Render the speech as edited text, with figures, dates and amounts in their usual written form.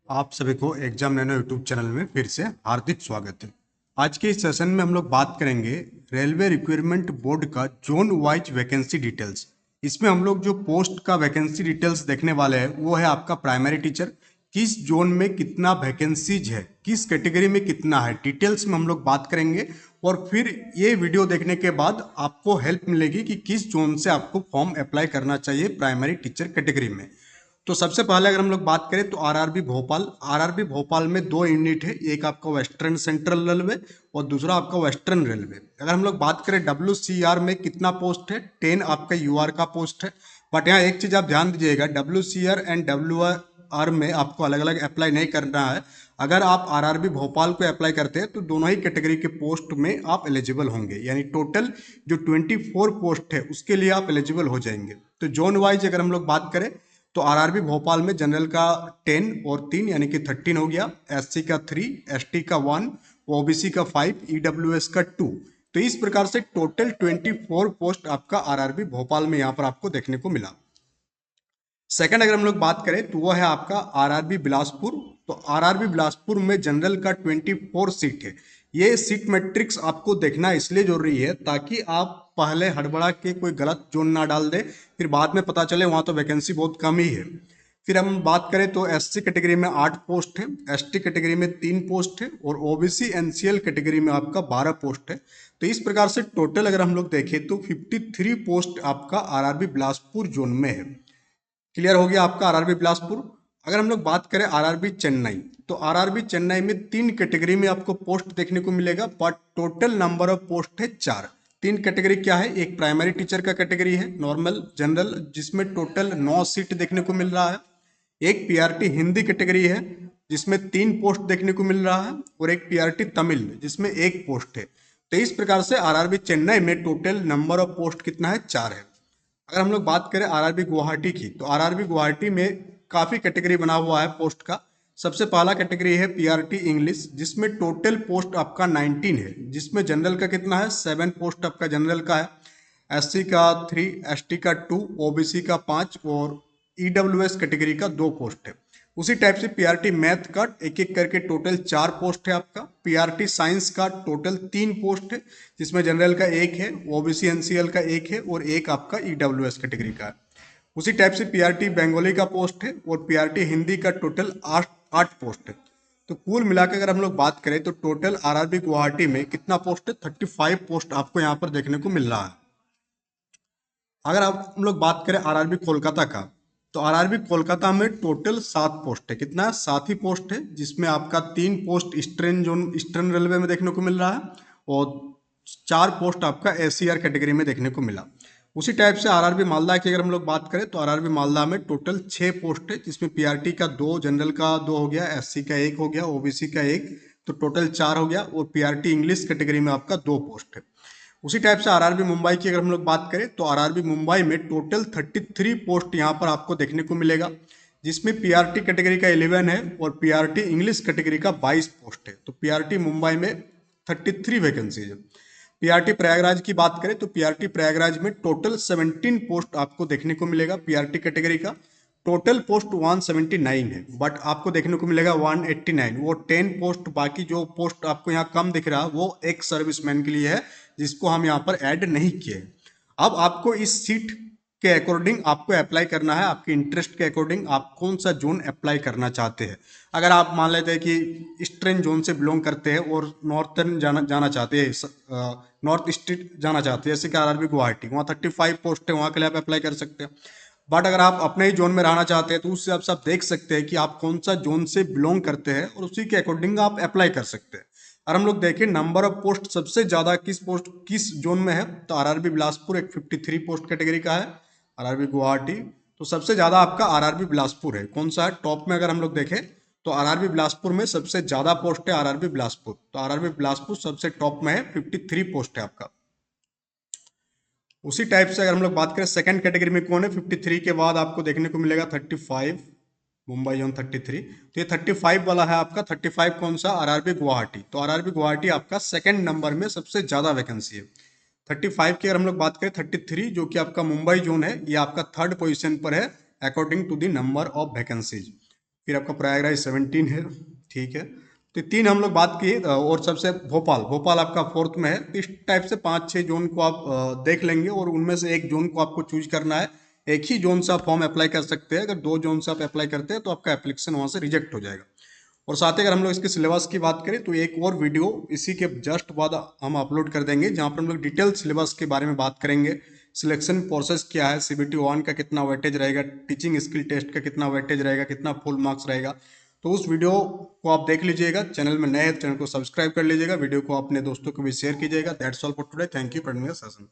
आप सभी को एग्जाम नैनो यूट्यूब चैनल में फिर से हार्दिक स्वागत है। आज के इस सेशन में हम लोग बात करेंगे रेलवे रिक्वायरमेंट बोर्ड का जोन वाइज वैकेंसी डिटेल्स। इसमें हम लोग जो पोस्ट का वैकेंसी डिटेल्स देखने वाले हैं वो है आपका प्राइमरी टीचर, किस जोन में कितना वैकेंसीज है, किस कैटेगरी में कितना है, डिटेल्स में हम लोग बात करेंगे। और फिर ये वीडियो देखने के बाद आपको हेल्प मिलेगी कि किस जोन से आपको फॉर्म अप्लाई करना चाहिए प्राइमरी टीचर कैटेगरी में। तो सबसे पहले अगर हम लोग बात करें तो आरआरबी भोपाल में दो यूनिट है, एक आपका वेस्टर्न सेंट्रल रेलवे और दूसरा आपका वेस्टर्न रेलवे। अगर हम लोग बात करें WCR में कितना पोस्ट है, 10 आपका UR का पोस्ट है। बट यहाँ एक चीज आप ध्यान दीजिएगा, WCR एंड WR में आपको अलग अलग अप्लाई नहीं करना है। अगर आप आरआरबी भोपाल को अप्लाई करते हैं तो दोनों ही कैटेगरी के पोस्ट में आप एलिजिबल होंगे, यानी टोटल जो 24 पोस्ट है उसके लिए आप एलिजिबल हो जाएंगे। तो जोन वाइज अगर हम लोग बात करें तो आरआरबी भोपाल में जनरल का 10 और 3 यानी कि 13 हो गया, SC का 3, ST का 1, OBC का 5, EWS का 2। तो इस प्रकार से टोटल 24 पोस्ट आपका आरआरबी भोपाल में यहाँ पर आपको देखने को मिला। सेकंड अगर हम लोग बात करें तो वो है आपका आरआरबी बिलासपुर। तो आरआरबी बिलासपुर में जनरल का 24 सीट है। ये सीट मैट्रिक्स आपको देखना इसलिए जरूरी है ताकि आप पहले हड़बड़ा के कोई गलत जोन ना डाल दे, फिर बाद में पता चले वहां तो वैकेंसी बहुत कम ही है। फिर हम बात करें तो SC कैटेगरी में 8 पोस्ट है, ST कैटेगरी में 3 पोस्ट है और OBC NCL कैटेगरी में आपका 12 पोस्ट है। तो इस प्रकार से टोटल अगर हम लोग देखें तो 53 पोस्ट आपका आरआरबी बिलासपुर जोन में है। क्लियर हो गया आपका आरआरबी बिलासपुर। अगर हम लोग बात करें आरआरबी चेन्नई, तो आरआरबी चेन्नई में 3 कैटेगरी में आपको पोस्ट देखने को मिलेगा, but total number of post है 4। 3 कैटेगरी क्या है, एक प्राइमरी टीचर का कैटेगरी है नॉर्मल जनरल जिसमें टोटल 9 सीट देखने को मिल रहा है, एक PRT हिंदी कैटेगरी है जिसमें 3 पोस्ट देखने को मिल रहा है और एक PRT तमिल जिसमें 1 पोस्ट है। तो इस प्रकार से आरआरबी चेन्नई में टोटल नंबर ऑफ पोस्ट कितना है, 4 है। अगर हम लोग बात करें आरआरबी गुवाहाटी की, तो आरआरबी गुवाहाटी में काफी कैटेगरी बना हुआ है पोस्ट का। सबसे पहला कैटेगरी है PRT इंग्लिश जिसमें टोटल पोस्ट आपका 19 है, जिसमें जनरल का कितना है, 7 पोस्ट आपका जनरल का है, SC का 3, ST का 2, OBC का 5 और EWS कैटेगरी का 2 पोस्ट है। उसी टाइप से PRT मैथ का एक एक करके टोटल 4 पोस्ट है आपका, PRT साइंस का टोटल 3 पोस्ट है जिसमें जनरल का 1 है, OBC NCL का 1 है और एक आपका EWS कैटेगरी का है। उसी टाइप से PRT बंगाली का पोस्ट है और PRT हिंदी का टोटल 8 पोस्ट है। तो कुल मिलाकर अगर हम लोग बात करें तो टोटल आरआरबी गुवाहाटी में कितना पोस्ट है, 35 पोस्ट आपको यहाँ पर देखने को मिल रहा है। अगर आप हम लोग बात करें आरआरबी कोलकाता का, तो आरआरबी कोलकाता में टोटल 7 पोस्ट है। कितना है, 7 ही पोस्ट है, जिसमें आपका 3 पोस्ट ईस्टर्न रेलवे में देखने को मिल रहा है और 4 पोस्ट आपका SCR कैटेगरी में देखने को मिला। उसी टाइप से आरआरबी मालदा की अगर हम लोग बात करें तो आरआरबी मालदा में टोटल 6 पोस्ट है, जिसमें PRT का 2, जनरल का 2 हो गया, SC का 1 हो गया, OBC का 1, तो टोटल 4 हो गया और PRT इंग्लिश कैटेगरी में आपका 2 पोस्ट है। उसी टाइप से आरआरबी मुंबई की अगर हम लोग बात करें तो आरआरबी मुंबई में टोटल 33 पोस्ट यहाँ पर आपको देखने को मिलेगा, जिसमें PRT कैटेगरी का 11 है और PRT इंग्लिश कैटेगरी का 22 पोस्ट है। तो PRT मुंबई में 33 वैकेंसी है। PRT प्रयागराज की बात करें तो PRT प्रयागराज में टोटल 17 पोस्ट आपको देखने को मिलेगा PRT कैटेगरी का। टोटल पोस्ट 179 है बट आपको देखने को मिलेगा 189, वो 10 पोस्ट, बाकी जो पोस्ट आपको यहाँ कम दिख रहा है वो एक सर्विसमैन के लिए है जिसको हम यहाँ पर ऐड नहीं किए। अब आपको इस सीट के अकॉर्डिंग आपको अप्लाई करना है, आपके इंटरेस्ट के अकॉर्डिंग आप कौन सा जोन अप्लाई करना चाहते हैं। अगर आप मान लेते हैं कि ईस्टर्न जोन से बिलोंग करते हैं और नॉर्थर्न जाना चाहते हैं, नॉर्थ ईस्ट जाना चाहते हैं, जैसे कि आरआरबी गुवाहाटी, वहाँ 35 पोस्ट है, वहाँ के लिए आप अप्लाई कर सकते हैं। बट अगर आप अपने ही जोन में रहना चाहते हैं तो उससे आप देख सकते हैं कि आप कौन सा जोन से बिलोंग करते हैं और उसी के अकॉर्डिंग आप अप्लाई कर सकते हैं। और हम लोग देखें नंबर ऑफ पोस्ट सबसे ज्यादा किस जोन में है, तो आरआरबी बिलासपुर एक 53 पोस्ट कैटेगरी का है, आरआरबी गुवाहाटी तो सबसे ज्यादा आपका आरआरबी बिलासपुर है। कौन सा है टॉप में, अगर हम लोग देखें तो आरआरबी बिलासपुर में सबसे ज्यादा पोस्ट है आरआरबी बिलासपुर, तो आरआरबी बिलासपुर सबसे टॉप में है, 53 पोस्ट है आपका। उसी टाइप से अगर हम लोग बात करें सेकंड कैटेगरी में कौन है, 53 के बाद आपको देखने को मिलेगा 35, मुंबई जोन 33। तो ये 35 वाला है आपका। 35 कौन सा, आरआरबी गुवाहाटी। तो आरआरबी गुवाहाटी आपका सेकंड नंबर में सबसे ज्यादा वैकेंसी है। 35 की अगर हम लोग बात करें 33 जो कि आपका मुंबई जोन है, ये आपका थर्ड पोजीशन पर है according to the number of vacancies. फिर आपका प्रयागराज 17 है, ठीक है। तो 3 हम लोग बात किए, और सबसे भोपाल, भोपाल आपका 4th में है। तो इस टाइप से 5-6 जोन को आप देख लेंगे और उनमें से एक जोन को आपको चूज करना है। एक ही जोन से आप फॉर्म अप्लाई कर सकते हैं। अगर 2 जोन से आप अप्लाई करते हैं तो आपका एप्लीकेशन वहाँ से रिजेक्ट हो जाएगा। और साथ ही अगर हम लोग इसके सिलेबस की बात करें तो एक और वीडियो इसी के जस्ट बाद हम अपलोड कर देंगे, जहाँ पर हम लोग डिटेल सिलेबस के बारे में बात करेंगे। सिलेक्शन प्रोसेस क्या है, CBT 1 का कितना वेटेज रहेगा, टीचिंग स्किल टेस्ट का कितना वेटेज रहेगा, कितना फुल मार्क्स रहेगा। तो उस वीडियो को आप देख लीजिएगा। चैनल में नए हैं तो चैनल को सब्सक्राइब कर लीजिएगा, वीडियो को अपने दोस्तों को भी शेयर कीजिएगा। That's all for today, thank you for session.